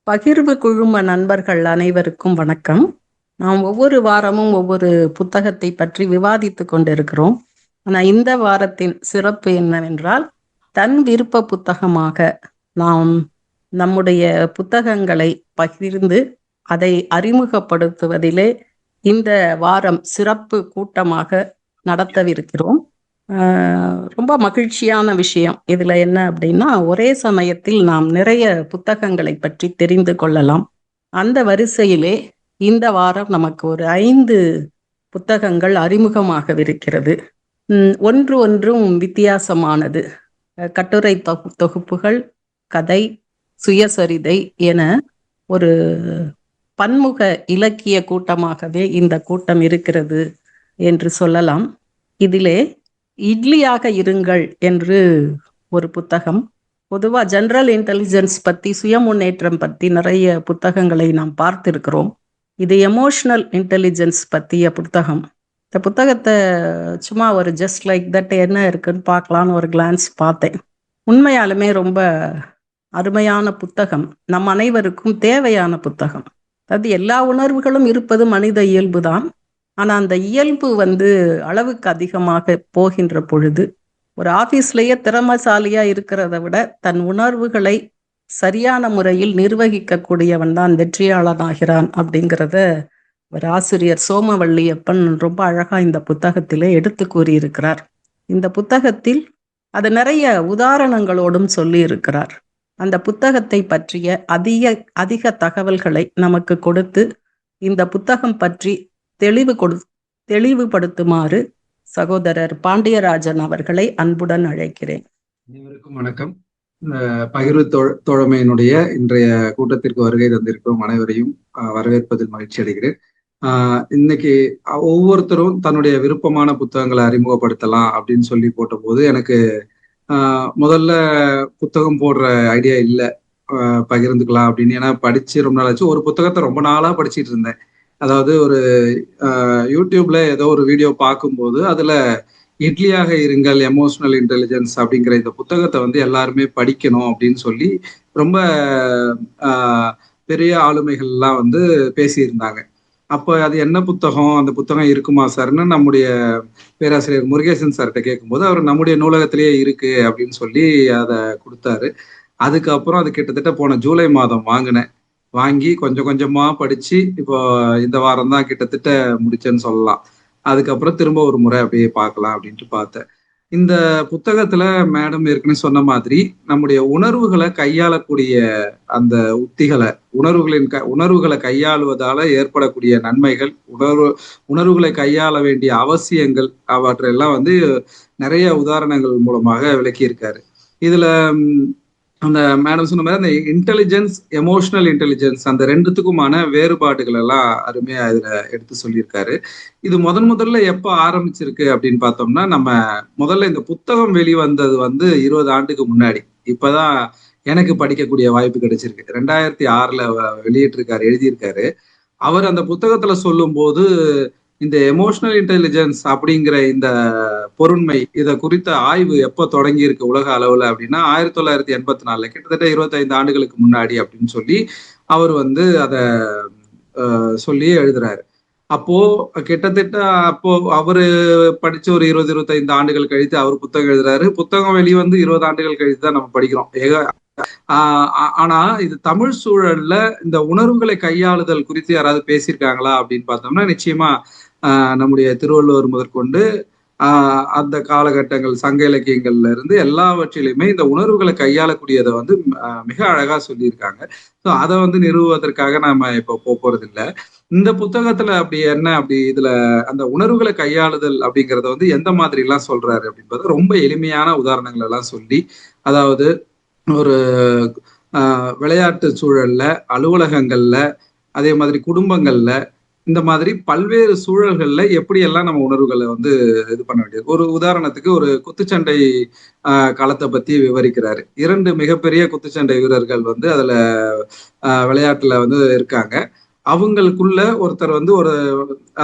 பகிர்வு குழும நண்பர்கள் அனைவருக்கும் வணக்கம். நாம் ஒவ்வொரு வாரமும் ஒவ்வொரு புத்தகத்தை பற்றி விவாதித்து கொண்டிருக்கிறோம். ஆனால் இந்த வாரத்தின் சிறப்பு என்னவென்றால், தன் விருப்ப புத்தகமாக நாம் நம்முடைய புத்தகங்களை பகிர்ந்து அதை அறிமுகப்படுத்துவதிலே இந்த வாரம் சிறப்பு கூட்டமாக நடத்தவிருக்கிறோம். ரொம்ப மகிழ்ச்சியான விஷயம் இதில் என்ன அப்படின்னா, ஒரே சமயத்தில் நாம் நிறைய புத்தகங்களை பற்றி தெரிந்து கொள்ளலாம். அந்த வரிசையிலே இந்த வாரம் நமக்கு ஒரு 5 புத்தகங்கள் அறிமுகமாகவிருக்கிறது. ஒன்றும் வித்தியாசமானது. கட்டுரை தொகுப்புகள், கதை, சுயசரிதை என ஒரு பன்முக இலக்கிய கூட்டமாகவே இந்த கூட்டம் இருக்கிறது என்று சொல்லலாம். இதிலே இட்லியாக இருங்கள் என்று ஒரு புத்தகம். பொதுவாக ஜெனரல் இன்டெலிஜென்ஸ் பற்றி, சுய முன்னேற்றம் பற்றி நிறைய புத்தகங்களை நாம் பார்த்திருக்கிறோம். இது எமோஷனல் இன்டெலிஜென்ஸ் பற்றிய புத்தகம். இந்த புத்தகத்தை சும்மா ஒரு ஜஸ்ட் லைக் தட் என்ன இருக்குன்னு பார்க்கலான்னு ஒரு கிளான்ஸ் பார்த்தேன். உண்மையாலுமே ரொம்ப அருமையான புத்தகம், நம் அனைவருக்கும் தேவையான புத்தகம். அதாவது எல்லா உணர்வுகளும் இருப்பது மனித இயல்பு தான். ஆனால் அந்த இயல்பு அளவுக்கு அதிகமாக போகின்ற பொழுது, ஒரு ஆஃபீஸ்லேயே திறமைசாலியாக இருக்கிறத விட தன் உணர்வுகளை சரியான முறையில் நிர்வகிக்கக்கூடியவன் தான் வெற்றியாளனாகிறான் அப்படிங்கிறத ஒரு ஆசிரியர் சோமவள்ளியப்பன் ரொம்ப அழகாக இந்த புத்தகத்திலே எடுத்து கூறியிருக்கிறார். இந்த புத்தகத்தில் அது நிறைய உதாரணங்களோடும் சொல்லி இருக்கிறார். அந்த புத்தகத்தை பற்றிய அதிக தகவல்களை நமக்கு கொடுத்து இந்த புத்தகம் பற்றி தெளிவுபடுத்துமாறு சகோதரர் பாண்டியராஜன் அவர்களை அன்புடன் அழைக்கிறேன். அனைவருக்கும் வணக்கம். பகிர்வு தோழமையினுடைய இன்றைய கூட்டத்திற்கு வருகை தந்திருக்கிறோம் அனைவரையும் வரவேற்பதில் மகிழ்ச்சி அடைகிறேன். இன்னைக்கு ஒவ்வொருத்தரும் தன்னுடைய விருப்பமான புத்தகங்களை அறிமுகப்படுத்தலாம் அப்படின்னு சொல்லி போட்ட போது எனக்கு முதல்ல புத்தகம் போடுற ஐடியா இல்லை, பகிர்ந்துக்கலாம் அப்படின்னு. ஏன்னா படிச்சு ரொம்ப நாள் ஆச்சு. ஒரு புத்தகத்தை ரொம்ப நாளா படிச்சுட்டு இருந்தேன். அதாவது ஒரு யூடியூப்ல ஏதோ ஒரு வீடியோ பார்க்கும்போது அதுல இட்லியாக இருங்கள் எமோஷனல் இன்டெலிஜென்ஸ் அப்படிங்கிற இந்த புத்தகத்தை எல்லாருமே படிக்கணும் அப்படின்னு சொல்லி ரொம்ப பெரிய ஆளுமைகள்லாம் பேசியிருந்தாங்க. அப்போ அது என்ன புத்தகம், அந்த புத்தகம் இருக்குமா சார்ன்னு நம்முடைய பேராசிரியர் முருகேசன் சார்கிட்ட கேட்கும்போது அவர் நம்முடைய நூலகத்திலேயே இருக்கு அப்படின்னு சொல்லி அதை கொடுத்தாரு. அதுக்கப்புறம் அது கிட்டத்தட்ட போன ஜூலை மாதம் வாங்கி கொஞ்சம் கொஞ்சமா படிச்சு இப்போ இந்த வாரம் தான் கிட்டத்தட்ட முடிச்சேன்னு சொல்லலாம். அதுக்கப்புறம் திரும்ப ஒரு முறை அப்படியே பார்க்கலாம் அப்படின்ட்டு பார்த்தேன். இந்த புத்தகத்துல மேடம் ஏற்கனவே சொன்ன மாதிரி நம்முடைய உணர்வுகளை கையாளக்கூடிய அந்த உத்திகளை, உணர்வுகளை கையாளுவதால ஏற்படக்கூடிய நன்மைகள், உணர்வுகளை கையாள வேண்டிய அவசியங்கள், அவற்றையெல்லாம் நிறைய உதாரணங்கள் மூலமாக விளக்கியிருக்காரு. இதுல அந்த மேடம் சொன்ன மாதிரி அந்த இன்டெலிஜென்ஸ், எமோஷனல் இன்டெலிஜென்ஸ், அந்த ரெண்டுத்துக்குமான வேறுபாடுகள் எல்லாம் அருமையா இதுல எடுத்து சொல்லியிருக்காரு. இது முதல்ல எப்ப ஆரம்பிச்சிருக்கு அப்படின்னு பார்த்தோம்னா, நம்ம முதல்ல இந்த புத்தகம் வெளிவந்தது 20 ஆண்டுக்கு முன்னாடி. இப்பதான் எனக்கு படிக்கக்கூடிய வாய்ப்பு கிடைச்சிருக்கு. 2006 வெளியிட்டிருக்காரு, எழுதியிருக்காரு. அவர் அந்த புத்தகத்துல சொல்லும் போது இந்த எமோஷனல் இன்டெலிஜென்ஸ் அப்படிங்கிற இந்த பொருண்மை, இதை குறித்த ஆய்வு எப்ப தொடங்கி இருக்கு உலக அளவுல அப்படின்னா 1984, கிட்டத்தட்ட 25 ஆண்டுகளுக்கு முன்னாடி அப்படின்னு சொல்லி அவர் அதை சொல்லி எழுதுறாரு. அப்போ கிட்டத்தட்ட அப்போ அவரு படிச்ச ஒரு 20-25 ஆண்டுகள் கழித்து அவர் புத்தகம் எழுதுறாரு. புத்தகம் வெளிவந்து 20 ஆண்டுகள் கழித்து தான் நம்ம படிக்கிறோம். ஆனா இது தமிழ் சூழல்ல இந்த உணர்வுகளை கையாளுதல் குறித்து யாராவது பேசியிருக்காங்களா அப்படின்னு பார்த்தோம்னா நிச்சயமா நம்முடைய திருவள்ளுவர் முதற்கொண்டு அந்த காலகட்டங்கள், சங்க இலக்கியங்கள்ல இருந்து எல்லாவற்றிலுமே இந்த உணர்வுகளை கையாளக்கூடியதை மிக அழகா சொல்லியிருக்காங்க. ஸோ அதை நிறுவுவதற்காக நாம இப்போ போறது இல்லை. இந்த புத்தகத்துல அப்படி இதுல அந்த உணர்வுகளை கையாளுதல் அப்படிங்கறத எந்த மாதிரி எல்லாம் சொல்றாரு அப்படின்றது ரொம்ப எளிமையான உதாரணங்கள் எல்லாம் சொல்லி, அதாவது ஒரு விளையாட்டு சூழல்ல, அலுவலகங்கள்ல, அதே மாதிரி குடும்பங்கள்ல, இந்த மாதிரி பல்வேறு சூழல்கள்ல எப்படியெல்லாம் நம்ம உணர்வுகளை இது பண்ண வேண்டியது. ஒரு உதாரணத்துக்கு ஒரு குத்துச்சண்டை களத்தை பத்தி விவரிக்கிறாரு. 2 மிகப்பெரிய குத்துச்சண்டை வீரர்கள் அதுல விளையாட்டுல இருக்காங்க. அவங்களுக்குள்ள ஒருத்தர் ஒரு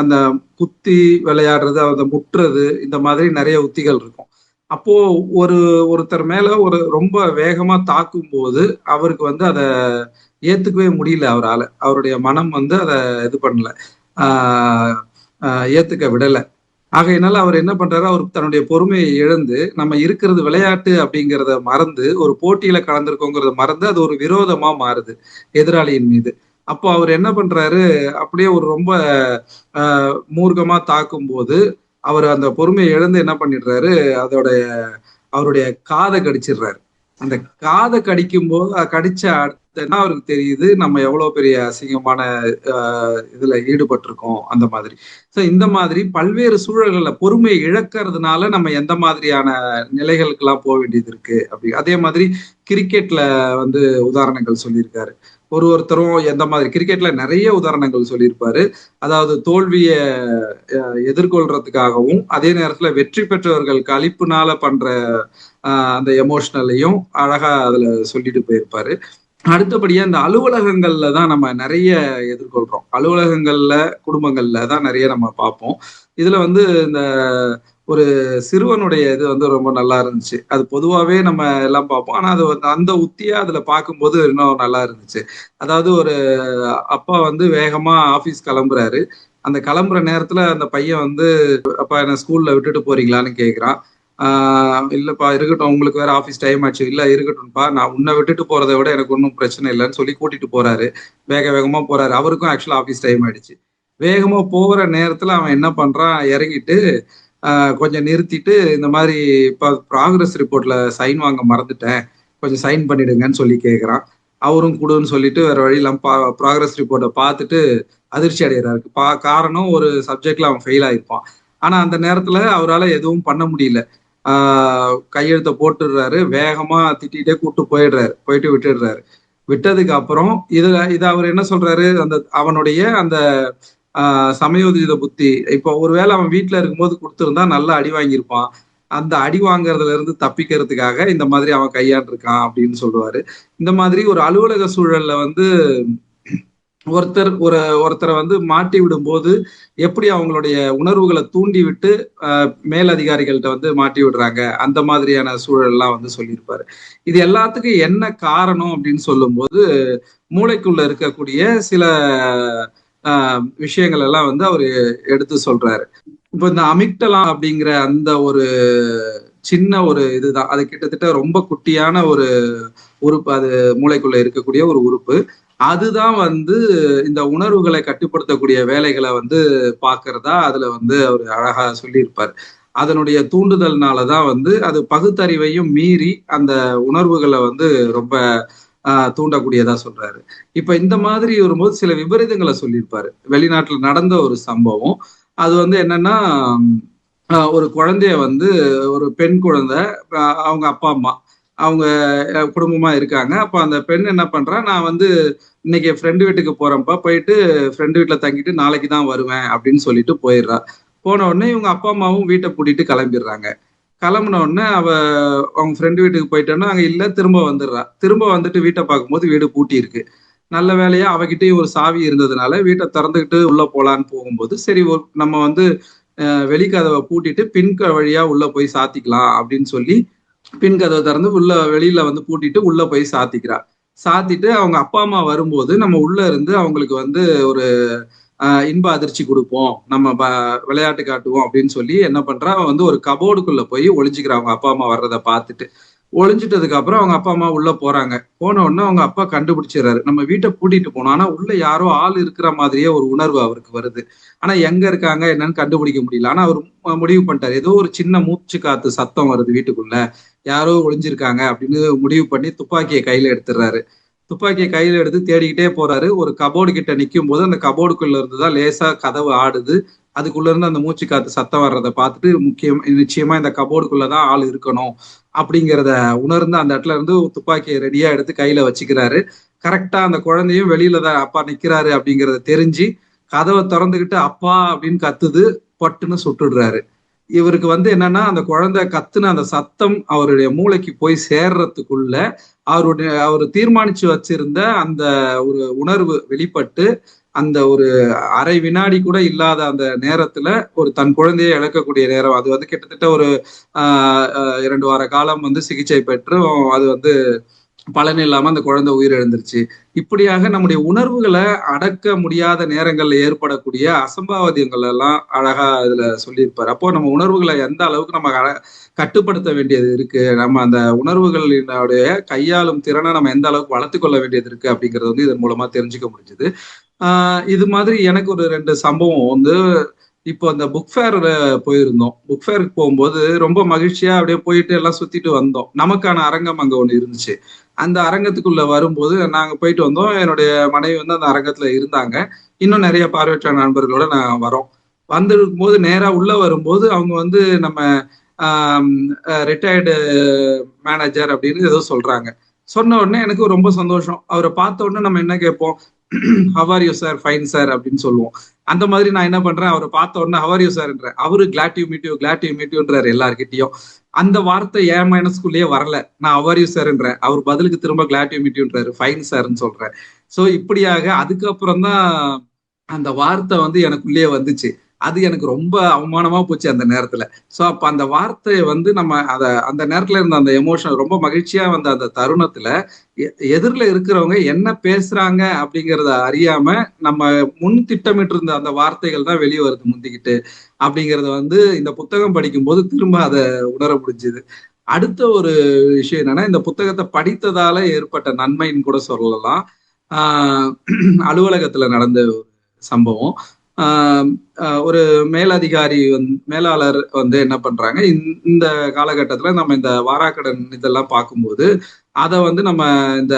அந்த குத்தி விளையாடுறது, அந்த முட்டுறது, இந்த மாதிரி நிறைய உத்திகள் இருக்கும். அப்போ ஒருத்தர் மேல ரொம்ப வேகமா தாக்கும் போது அவருக்கு அதை ஏத்துக்கவே முடியல அவரால. அவருடைய மனம் வந்து அதை இது பண்ணல, ஆஹ் ஏத்துக்க விடல. ஆகையினால அவர் என்ன பண்றாரு, அவர் தன்னுடைய பொறுமையை இழந்து, நம்ம இருக்கிறது விளையாட்டு அப்படிங்கிறத மறந்து, ஒரு போட்டியில கலந்திருக்கோங்கிறத மறந்து, அது ஒரு விரோதமா மாறுது எதிராளியின் மீது. அப்போ அவர் என்ன பண்றாரு, அப்படியே ஒரு ரொம்ப மூர்க்கமா தாக்கும் போது, அவர் அந்த பொறுமையை இழந்து என்ன பண்ணிடுறாரு, அதோட அவருடைய காதை கடிச்சிடுறாரு. அந்த காதை கடிக்கும் போது கடிச்ச அடுத்த அவருக்கு தெரியுது நம்ம எவ்வளவு பெரிய அசிங்கமான இதுல ஈடுபட்டிருக்கோம் அந்த மாதிரி. சோ இந்த மாதிரி பல்வேறு சூழல்கள்ல பொறுமையை இழக்கிறதுனால நம்ம எந்த மாதிரியான நிலைகளுக்கு எல்லாம் போக வேண்டியது இருக்கு அப்படி. அதே மாதிரி கிரிக்கெட்ல வந்து உதாரணங்கள் சொல்லியிருக்காரு. ஒருத்தரும் எந்த மாதிரி கிரிக்கெட்ல நிறைய உதாரணங்கள் சொல்லியிருப்பாரு. அதாவது தோல்வியை எதிர்கொள்றதுக்காகவும் அதே நேரத்துல வெற்றி பெற்றவர்கள் களிப்புனால பண்ற அந்த எமோஷனலையும் அழகா அதுல சொல்லிட்டு போயிருப்பாரு. அடுத்தபடியா இந்த அலுவலகங்கள்ல தான் நம்ம நிறைய எதிர்கொள்றோம். அலுவலகங்கள்ல குடும்பங்கள்ல தான் நிறைய நம்ம பார்ப்போம். இதுல வந்து இந்த ஒரு சிறுவனுடைய இது வந்து ரொம்ப நல்லா இருந்துச்சு. அது பொதுவாவே நம்ம எல்லாம் பார்ப்போம். ஆனா அது அந்த உத்தியா அதுல பார்க்கும்போது இன்னும் நல்லா இருந்துச்சு. அதாவது ஒரு அப்பா வந்து வேகமா ஆபீஸ் கிளம்புறாரு. அந்த கிளம்புற நேரத்துல அந்த பையன் வந்து, அப்பா என்ன ஸ்கூல்ல விட்டுட்டு போறீங்களான்னு கேக்குறான். இல்லப்பா இருக்கட்டும், உங்களுக்கு வேற ஆபீஸ் டைம் ஆச்சு. இல்ல இருக்கட்டும்ப்பா, நான் உன்னை விட்டுட்டு போறதை விட எனக்கு ஒன்றும் பிரச்சனை இல்லைன்னு சொல்லி கூட்டிட்டு போறாரு. வேக வேகமா போறாரு. அவருக்கும் ஆக்சுவலா ஆபீஸ் டைம் ஆயிடுச்சு. வேகமா போகிற நேரத்துல அவன் என்ன பண்றான், இறங்கிட்டு கொஞ்சம் நிறுத்திட்டு, இந்த மாதிரி இப்ப ப்ராக்ரஸ் ரிப்போர்ட்ல சைன் வாங்க மறந்துட்டேன், கொஞ்சம் சைன் பண்ணிடுங்கன்னு சொல்லி கேட்குறான். அவரும் கொடுன்னு சொல்லிட்டு வேற வழி இல்லாம ப்ராக்ரஸ் ரிப்போர்ட்டை பார்த்துட்டு அதிர்ச்சி அடைகிறாரு. காரணம் ஒரு சப்ஜெக்ட்ல அவன் ஃபெயில் ஆயிருப்பான். ஆனா அந்த நேரத்துல அவரால் எதுவும் பண்ண முடியல. கையெழுத்தை போட்டுடுறாரு. வேகமா திட்டிகிட்டே கூப்பிட்டு போயிட்டு விட்டுடுறாரு. விட்டதுக்கு அப்புறம் இதை அவர் என்ன சொல்றாரு, அந்த அவனுடைய அந்த சமயோதித புத்தி, இப்போ ஒருவேளை அவன் வீட்டுல இருக்கும்போது கொடுத்துருந்தா நல்லா அடி வாங்கியிருப்பான். அந்த அடி வாங்குறதுல இருந்து தப்பிக்கிறதுக்காக இந்த மாதிரி அவன் கையாண்டிருக்கான் அப்படின்னு சொல்லுவாரு. இந்த மாதிரி ஒரு அலுவலக சூழல்ல வந்து ஒருத்தரை வந்து மாட்டி விடும் போது எப்படி அவங்களுடைய உணர்வுகளை தூண்டி விட்டு மேல் அதிகாரிகள்கிட்ட வந்து மாட்டி விடுறாங்க, அந்த மாதிரியான சூழல்லாம் வந்து சொல்லியிருப்பாரு. இது எல்லாத்துக்கும் என்ன காரணம் அப்படின்னு சொல்லும் போது, மூளைக்குள்ள இருக்கக்கூடிய சில விஷயங்கள் எல்லாம் வந்து அவரு எடுத்து சொல்றாரு. இப்ப இந்த அமிக்டலா அப்படிங்கிற அந்த ஒரு சின்ன ஒரு இதுதான், அது கிட்டத்தட்ட ரொம்ப குட்டியான ஒரு உறுப்பு, அது மூளைக்குள்ள இருக்கக்கூடிய ஒரு உறுப்பு. அதுதான் வந்து இந்த உணர்வுகளை கட்டுப்படுத்தக்கூடிய வேலைகளை வந்து பாக்குறதா அதுல வந்து அவர் அழகா சொல்லியிருப்பார். அதனுடைய தூண்டுதல்னாலதான் வந்து அது பகுத்தறிவையும் மீறி அந்த உணர்வுகளை வந்து ரொம்ப தூண்டக்கூடியதா சொல்றாரு. இப்ப இந்த மாதிரி வரும்போது சில விபரீதங்களை சொல்லியிருப்பாரு. வெளிநாட்டுல நடந்த ஒரு சம்பவம். அது வந்து என்னன்னா, ஒரு குழந்தைய வந்து, ஒரு பெண் குழந்தை, அவங்க அப்பா அம்மா அவங்க குடும்பமா இருக்காங்க. அப்ப அந்த பெண் என்ன பண்றா, நான் வந்து இன்னைக்கு ஃப்ரெண்டு வீட்டுக்கு போறேன்ப்பா, போயிட்டு ஃப்ரெண்டு வீட்டுல தங்கிட்டு நாளைக்கு தான் வருவேன் அப்படின்னு சொல்லிட்டு போயிடுறா. போன உடனே இவங்க அப்பா அம்மாவும் வீட்டை பூட்டிட்டு கிளம்பிடுறாங்க. கிளம்புன உடனே அவங்க ஃப்ரெண்டு வீட்டுக்கு போயிட்டோன்னா அங்க இல்ல, திரும்ப வந்துடுறா. திரும்ப வந்துட்டு வீட்டை பார்க்கும்போது வீடு பூட்டி இருக்கு. நல்ல வேலையா அவகிட்டயும் ஒரு சாவி இருந்ததுனால வீட்டை திறந்துக்கிட்டு உள்ள போலான்னு போகும்போது, சரி நம்ம வந்து வெளிக்கதவை பூட்டிட்டு பின் வழியா உள்ள போய் சாத்திக்கலாம் அப்படின்னு சொல்லி பின் கதவை திறந்து வெளியில வந்து பூட்டிட்டு உள்ள போய் சாத்திக்கிறா. சாத்திட்டு அவங்க அப்பா அம்மா வரும்போது நம்ம உள்ள இருந்து அவங்களுக்கு வந்து ஒரு இன்ப அதிர்ச்சி கொடுப்போம், நம்ம விளையாட்டு காட்டுவோம் அப்படின்னு சொல்லி என்ன பண்றா, வந்து ஒரு கபோர்டுக்குள்ள போய் ஒளிஞ்சுக்கிறா. அவங்க அப்பா அம்மா வர்றதை பார்த்துட்டு ஒளிஞ்சிட்டதுக்கு அப்புறம் அவங்க அப்பா அம்மா உள்ள போறாங்க. போன உடனே அவங்க அப்பா கண்டுபிடிச்சிடறாரு, நம்ம வீட்டை பூட்டிட்டு போனோம், ஆனா உள்ள யாரோ ஆள் இருக்கிற மாதிரியே ஒரு உணர்வு அவருக்கு வருது. ஆனா எங்க இருக்காங்க என்னன்னு கண்டுபிடிக்க முடியல. ஆனா அவர் முடிவு பண்ணிட்டாரு, ஏதோ ஒரு சின்ன மூச்சு காத்து சத்தம் வருது வீட்டுக்குள்ள, யாரோ ஒளிஞ்சிருக்காங்க அப்படின்னு முடிவு பண்ணி துப்பாக்கியை கையில எடுத்துடுறாரு. துப்பாக்கியை கையில எடுத்து தேடிக்கிட்டே போறாரு. ஒரு கபோர்டு கிட்ட நிற்கும் போது அந்த கபோர்டுக்குள்ள இருந்துதான் லேசா கதவு ஆடுது. அதுக்குள்ள இருந்து அந்த மூச்சு காத்து சத்தம் வர்றதை பார்த்துட்டு நிச்சயமா இந்த கபோர்டுக்குள்ளதான் ஆள் இருக்கணும் அப்படிங்கிறத உணர்ந்து அந்த இடத்துல இருந்து துப்பாக்கியை ரெடியா எடுத்து கையில வச்சுக்கிறாரு. கரெக்டா அந்த குழந்தையும் வெளியில தான் அப்பா நிக்கிறாரு அப்படிங்கிறத தெரிஞ்சு கதவை திறந்துகிட்டு அப்பா அப்படின்னு கத்துது, பட்டுன்னு சுட்டுடுறாரு. இவருக்கு வந்து என்னன்னா, அந்த குழந்தை கத்துன அந்த சத்தம் அவருடைய மூளைக்கு போய் சேர்றதுக்குள்ள அவர் தீர்மானிச்சு வச்சிருந்த அந்த ஒரு உணர்வு வெளிப்பட்டு, அந்த ஒரு அரை வினாடி கூட இல்லாத அந்த நேரத்துல ஒரு தன் குழந்தையை இழக்கக்கூடிய நேரம். அது வந்து கிட்டத்தட்ட ஒரு 2 வார காலம் வந்து சிகிச்சை பெற்று அது வந்து பலன் இல்லாம அந்த குழந்தை உயிரிழந்துருச்சு. இப்படியாக நம்முடைய உணர்வுகளை அடக்க முடியாத நேரங்கள்ல ஏற்படக்கூடிய அசம்பாவிதங்கள் எல்லாம் அழகா இதுல சொல்லியிருப்பாரு. அப்போ நம்ம உணர்வுகளை எந்த அளவுக்கு நம்ம கட்டுப்படுத்த வேண்டியது இருக்கு, நம்ம அந்த உணர்வுகளினுடைய கையாளும் திறனை நம்ம எந்த அளவுக்கு வளர்த்துக் கொள்ள வேண்டியது இருக்கு அப்படிங்கறது வந்து இதன் மூலமா தெரிஞ்சுக்க முடிஞ்சது. இது மாதிரி எனக்கு ஒரு 2 சம்பவம் வந்து இப்போ அந்த புக் ஃபேர் போயிருந்தோம். புக் ஃபேருக்கு போகும்போது ரொம்ப மகிழ்ச்சியா அப்படியே போயிட்டு எல்லாம் சுத்திட்டு வந்தோம். நமக்கான அரங்கம் அங்க ஒண்ணு இருந்துச்சு. அந்த அரங்கத்துக்குள்ள வரும்போது நாங்க போயிட்டு வந்தோம். என்னுடைய மனைவி வந்து அந்த அரங்கத்துல இருந்தாங்க. இன்னும் நிறைய பார்வையற்ற நண்பர்களோட நான் வரோம். வந்திருக்கும் போது நேரா உள்ள வரும்போது அவங்க வந்து நம்ம ரிட்டையர்டு மேனேஜர் அப்படின்னு ஏதோ சொல்றாங்க. சொன்ன உடனே எனக்கு ரொம்ப சந்தோஷம். அவரை பார்த்த உடனே நம்ம என்ன கேட்போம், have are you sir, fine sir அப்படின்னு சொல்லுவோம். அந்த மாதிரி நான் என்ன பண்றேன், அவரை பார்த்த உடனே ஹவ் ஆர் யூ சார்ன்ற, அவரு glad you meet you, glad you meet யூன்றாரு எல்லார்கிட்டயும். அந்த வார்த்தை என் மனசுக்குள்ளேயே வரல. நான் ஹவ் ஆர் யூ சார்ன்றேன், அவர் பதிலுக்கு திரும்ப கிளாட் யூ மீட் யூன்றாரு, ஃபைன் சார்ன்னு சொல்றேன். சோ இப்படியாக அதுக்கப்புறம் தான் அந்த வார்த்தை வந்து எனக்குள்ளேயே வந்துச்சு. அது எனக்கு ரொம்ப அவமானமா போச்சு அந்த நேரத்துல. சோ அப்ப அந்த வார்த்தையை வந்து நம்ம அந்த நேரத்துல இருந்த அந்த எமோஷன் ரொம்ப மகிழ்ச்சியா வந்த அந்த தருணத்துல எதிரில இருக்கிறவங்க என்ன பேசுறாங்க அப்படிங்கறத அறியாம நம்ம முன் திட்டமிட்டு இருந்த அந்த வார்த்தைகள் தான் வெளியே வருது முந்திக்கிட்டு அப்படிங்கறத வந்து இந்த புத்தகம் படிக்கும் போது திரும்ப அதை உணர முடிஞ்சுது. அடுத்த ஒரு விஷயம் என்னன்னா, இந்த புத்தகத்தை படித்ததால ஏற்பட்ட நன்மைன்னு கூட சொல்லலாம். அலுவலகத்துல நடந்த ஒரு சம்பவம். ஒரு மேலதிகாரி மேலாளர் வந்து என்ன பண்றாங்க, இந்த காலகட்டத்துல நம்ம இந்த வாராக்கடன் இதெல்லாம் பார்க்கும்போது அதை வந்து நம்ம இந்த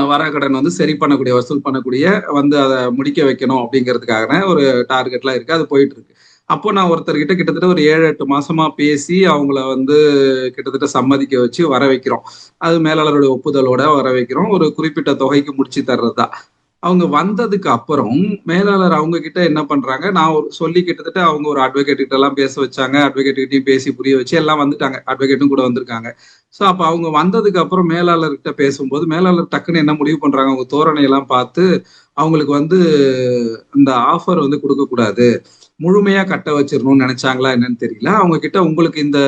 வாராக்கடன் வந்து சரி பண்ணக்கூடிய, வசூல் பண்ணக்கூடிய வந்து அதை முடிக்க வைக்கணும் அப்படிங்கிறதுக்காக ஒரு டார்கெட்லாம் இருக்கு. அது போயிட்டு இருக்கு. அப்போ நான் ஒருத்தர்கிட்ட கிட்டத்தட்ட ஒரு 7-8 மாசமா பேசி அவங்கள வந்து கிட்டத்தட்ட சம்மதிக்க வச்சு வர வைக்கிறோம். அது மேலாளருடைய ஒப்புதலோட வர வைக்கிறோம். ஒரு குறிப்பிட்ட தொகைக்கு முடிச்சு தர்றதா. அவங்க வந்ததுக்கு அப்புறம் மேலாளர் அவங்க கிட்ட என்ன பண்றாங்க, நான் சொல்லி கிட்டத்தட்ட அவங்க ஒரு அட்வொகேட் கிட்ட எல்லாம் பேச வச்சாங்க. அட்வொகேட் கிட்டையும் பேசி புரிய வச்சு எல்லாம் வந்துட்டாங்க. அட்வொகேட்டும் கூட வந்திருக்காங்க. சோ அப்ப அவங்க வந்ததுக்கு அப்புறம் மேலாளர்கிட்ட பேசும்போது மேலாளர் டக்குன்னு என்ன முடிவு பண்றாங்க, அவங்க தோரணை எல்லாம் பார்த்து அவங்களுக்கு வந்து இந்த ஆஃபர் வந்து கொடுக்க கூடாது, முழுமையா கட்ட வச்சிடணும்னு நினைச்சாங்களா என்னன்னு தெரியல. அவங்க கிட்ட உங்களுக்கு இந்த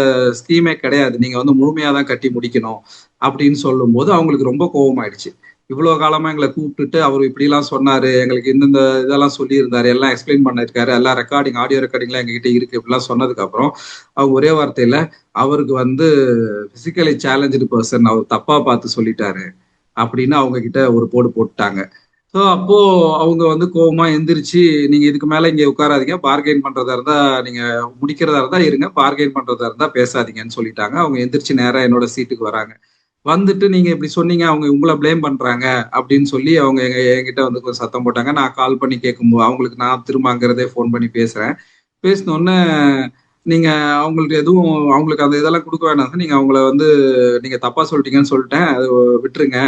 ஸ்கீமே கிடையாது, நீங்க வந்து முழுமையா தான் கட்டி முடிக்கணும் அப்படின்னு சொல்லும் போது அவங்களுக்கு ரொம்ப கோபமாயிடுச்சு. இவ்வளவு காலமா எங்களை கூப்பிட்டுட்டு அவர் இப்படி எல்லாம் சொன்னாரு, எங்களுக்கு இந்தந்த இதெல்லாம் சொல்லியிருந்தாரு, எல்லாம் எக்ஸ்பிளைன் பண்ணிருக்காரு, எல்லாம் ரெக்கார்டிங் ஆடியோ ரெக்கார்டிங்லாம் எங்ககிட்ட இருக்கு இப்படிலாம் சொன்னதுக்கு அப்புறம் அவங்க ஒரே வார்த்தையில அவருக்கு வந்து பிசிக்கலி சேலஞ்சு பர்சன், அவர் தப்பா பார்த்து சொல்லிட்டாரு அப்படின்னு அவங்க கிட்ட ஒரு போடு போட்டுட்டாங்க. ஸோ அப்போ அவங்க வந்து கோபமா எந்திரிச்சு, நீங்க இதுக்கு மேல இங்க உட்காராதீங்க, பார்கெயின் பண்றதா இருந்தா நீங்க முடிக்கிறதா இருந்தா இருங்க, பார்கெயின் பண்றதா இருந்தா பேசாதீங்கன்னு சொல்லிட்டாங்க. அவங்க எந்திரிச்சு நேரா என்னோட சீட்டுக்கு வராங்க. வந்துட்டு நீங்க இப்படி சொன்னீங்க, அவங்க உங்களை பிளேம் பண்றாங்க அப்படின்னு சொல்லி அவங்க என்கிட்ட வந்து கொஞ்சம் சத்தம் போட்டாங்க. நான் கால் பண்ணி கேட்கும்போது அவங்களுக்கு நான் திரும்ப அங்கிறதே ஃபோன் பண்ணி பேசுறேன். பேசினோடனே நீங்க அவங்களுக்கு எதுவும் அவங்களுக்கு அந்த இதெல்லாம் கொடுக்க வேணாம், நீங்க அவங்கள வந்து நீங்க தப்பா சொல்லிட்டீங்கன்னு சொல்லிட்டேன், அது விட்டுருங்க,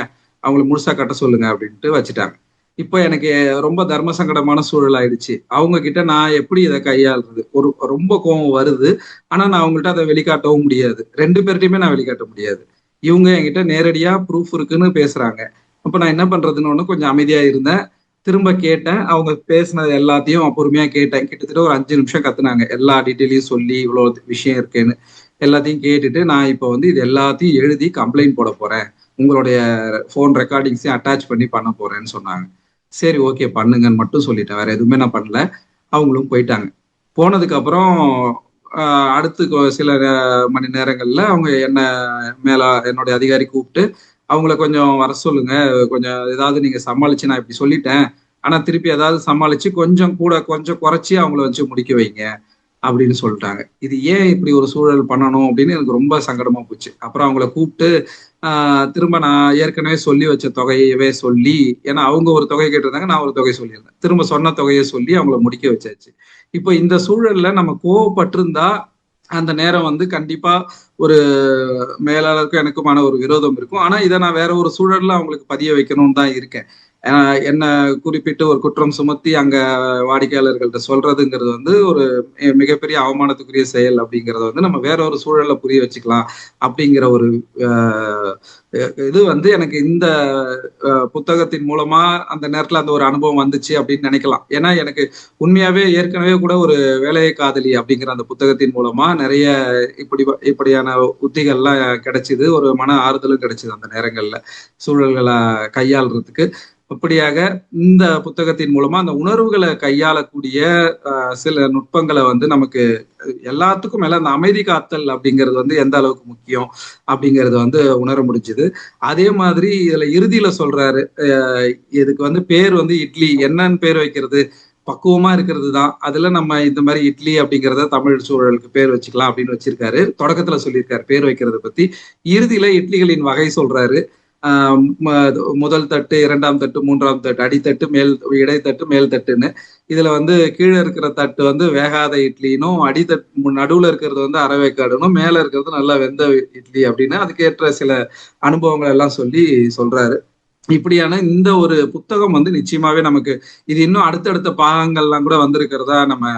அவங்களை முழுசா கட்ட சொல்லுங்க அப்படின்ட்டு வச்சுட்டாங்க. இப்போ எனக்கு ரொம்ப தர்ம சங்கடமான சூழல் ஆயிடுச்சு. அவங்க கிட்ட நான் எப்படி இதை கையாளுறது, ஒரு ரொம்ப கோவம் வருது. ஆனா நான் அவங்கள்ட்ட அதை வெளிக்காட்டவும் முடியாது. 2 பேர்ட்டையுமே நான் வெளிக்காட்ட முடியாது. இவங்க என்கிட்ட நேரடியா ப்ரூஃப் இருக்குன்னு பேசுறாங்க. அப்ப நான் என்ன பண்றதுன்னு ஒண்ணு கொஞ்சம் அமைதியா இருந்தேன். திரும்ப கேட்டேன். அவங்க பேசினது எல்லாத்தையும் பொறுமையா கேட்டேன். கிட்டத்தட்ட ஒரு 5 நிமிஷம் கத்துனாங்க. எல்லா டீட்டெயிலையும் சொல்லி இவ்வளவு விஷயம் இருக்குன்னு எல்லாத்தையும் கேட்டுட்டு, நான் இப்போ வந்து இது எல்லாத்தையும் எழுதி கம்ப்ளைண்ட் போட போறேன், உங்களுடைய போன் ரெக்கார்டிங்ஸையும் அட்டாச் பண்ணி பண்ண போறேன்னு சொன்னாங்க. சரி ஓகே பண்ணுங்கன்னு மட்டும் சொல்லிட்டேன். வேற எதுவுமே நான் பண்ணல. அவங்களும் போயிட்டாங்க. போனதுக்கு அப்புறம் அடுத்து சில மணி நேரங்கள்ல அவங்க என்னுடைய அதிகாரி கூப்பிட்டு அவங்கள கொஞ்சம் வர சொல்லுங்க, கொஞ்சம் ஏதாவது நீங்க சமாளிச்சு, நான் இப்படி சொல்லிட்டேன், ஆனா திருப்பி ஏதாவது சமாளிச்சு கொஞ்சம் குறைச்சி அவங்கள வச்சு முடிக்க வைங்க அப்படின்னு சொல்லிட்டாங்க. இது ஏன் இப்படி ஒரு சூழல் பண்ணணும் அப்படின்னு எனக்கு ரொம்ப சங்கடமா போச்சு. அப்புறம் அவங்கள கூப்பிட்டு திரும்ப நான் ஏற்கனவே சொல்லி வச்ச தொகையவே சொல்லி, ஏன்னா அவங்க ஒரு தொகை கேட்டிருந்தாங்க, நான் ஒரு தொகை சொல்லியிருந்தேன், திரும்ப சொன்ன தொகையை சொல்லி அவங்கள முடிக்க வச்சாச்சு. இப்போ இந்த சூழல்ல நம்ம கோவப்பட்டிருந்தா அந்த நேரம் வந்து கண்டிப்பா ஒரு மேலாளருக்கும் எனக்குமான ஒரு விரோதம் இருக்கும். ஆனா இதை நான் வேற ஒரு சூழல்ல அவங்களுக்கு பதிய வைக்கணும்னு தான் இருக்கேன். என்ன குறிப்பிட்டு ஒரு குற்றம் சுமத்தி அங்க வாடிக்கையாளர்கள்ட்ட சொல்றதுங்கிறது வந்து ஒரு மிகப்பெரிய அவமானத்துக்குரிய செயல் அப்படிங்கறத வந்து நம்ம வேற ஒரு சூழல்ல புரிய வச்சுக்கலாம் அப்படிங்கிற ஒரு அஹ், இது வந்து எனக்கு இந்த புத்தகத்தின் மூலமா அந்த நேரத்துல அந்த ஒரு அனுபவம் வந்துச்சு அப்படின்னு நினைக்கலாம். ஏன்னா எனக்கு உண்மையாவே ஏற்கனவே கூட ஒரு வேலையை காதலி அப்படிங்கிற அந்த புத்தகத்தின் மூலமா நிறைய இப்படியான உத்திகள்லாம் கிடைச்சிது. ஒரு மன ஆறுதலும் கிடைச்சிது அந்த நேரங்கள்ல சூழல்களை கையாளுறதுக்கு. அப்படியாக இந்த புத்தகத்தின் மூலமா அந்த உணர்வுகளை கையாளக்கூடிய சில நுட்பங்களை வந்து நமக்கு எல்லாத்துக்கும் மேல அந்த அமைதி காத்தல் அப்படிங்கிறது வந்து எந்த அளவுக்கு முக்கியம் அப்படிங்கறது வந்து உணர முடிஞ்சுது. அதே மாதிரி இதுல இறுதியில சொல்றாரு, இதுக்கு வந்து பேர் வந்து இட்லி, என்னன்னு பேர் வைக்கிறது, பக்குவமா இருக்கிறது தான். அதுல நம்ம இந்த மாதிரி இட்லி அப்படிங்கிறத தமிழ் சூழலுக்கு பேர் வச்சுக்கலாம் அப்படின்னு வச்சிருக்காரு. தொடக்கத்துல சொல்லியிருக்காரு பேர் வைக்கிறத பத்தி. இறுதியில இட்லிகளின் வகை சொல்றாரு. முதல் தட்டு, இரண்டாம் தட்டு, மூன்றாம் தட்டு, அடித்தட்டு, மேல் இடைத்தட்டு, மேல் தட்டுன்னு. இதுல வந்து கீழே இருக்கிற தட்டு வந்து வேகாத இட்லினும், அடித்தட்டு நடுவுல இருக்கிறது வந்து அரைவேக்காடுனும், மேல இருக்கிறது நல்லா வெந்த இட்லி அப்படின்னு அதுக்கேற்ற சில அனுபவங்கள் எல்லாம் சொல்லி சொல்றாரு. இப்படியான இந்த ஒரு புத்தகம் வந்து நிச்சயமாவே நமக்கு இது இன்னும் அடுத்தடுத்த பாகங்கள்லாம் கூட வந்திருக்கிறதா நம்ம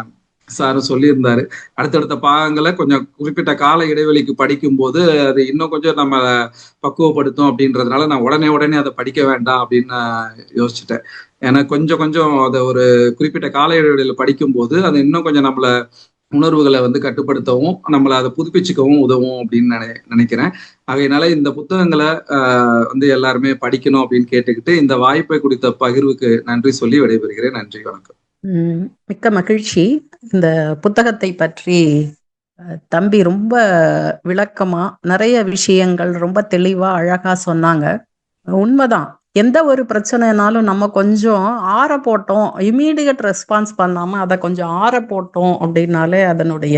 சார் சொல்லியிருந்தாரு. அடுத்தடுத்த பாகங்களை கொஞ்சம் குறிப்பிட்ட கால இடைவெளிக்கு படிக்கும் போது அது இன்னும் கொஞ்சம் நம்ம பக்குவப்படுத்தும் அப்படின்றதுனால நான் உடனே அதை படிக்க வேண்டாம் அப்படின்னு நான் யோசிச்சுட்டேன். ஏன்னா கொஞ்சம் கொஞ்சம் அதை ஒரு குறிப்பிட்ட கால இடைவெளியில படிக்கும் போது அது இன்னும் கொஞ்சம் நம்மள உணர்வுகளை வந்து கட்டுப்படுத்தவும் நம்மளை அதை புதுப்பிச்சுக்கவும் உதவும் அப்படின்னு நினைக்கிறேன். ஆகையினால இந்த புத்தகங்களை வந்து எல்லாருமே படிக்கணும் அப்படின்னு கேட்டுக்கிட்டு இந்த வாய்ப்பை கொடுத்த பகிர்வுக்கு நன்றி சொல்லி விடைபெறுகிறேன். நன்றி, வணக்கம். மிக்க மகிழ்ச்சி. இந்த புத்தகத்தை பற்றி தம்பி ரொம்ப விளக்கமா நிறைய விஷயங்கள் ரொம்ப தெளிவா அழகா சொன்னாங்க. உண்மைதான், எந்த ஒரு பிரச்சனைனாலும் நம்ம கொஞ்சம் ஆற போட்டோம், இமீடியட் ரெஸ்பான்ஸ் பண்ணாம அதை கொஞ்சம் ஆற போட்டோம் அப்படின்னாலே அதனுடைய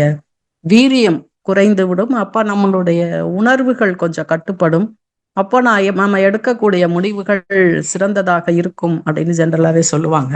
வீரியம் குறைந்து விடும். அப்ப நம்மளுடைய உணர்வுகள் கொஞ்சம் கட்டுப்படும். அப்போ நம்ம எடுக்கக்கூடிய முடிவுகள் சிறந்ததாக இருக்கும் அப்படின்னு ஜெனரலாவே சொல்லுவாங்க.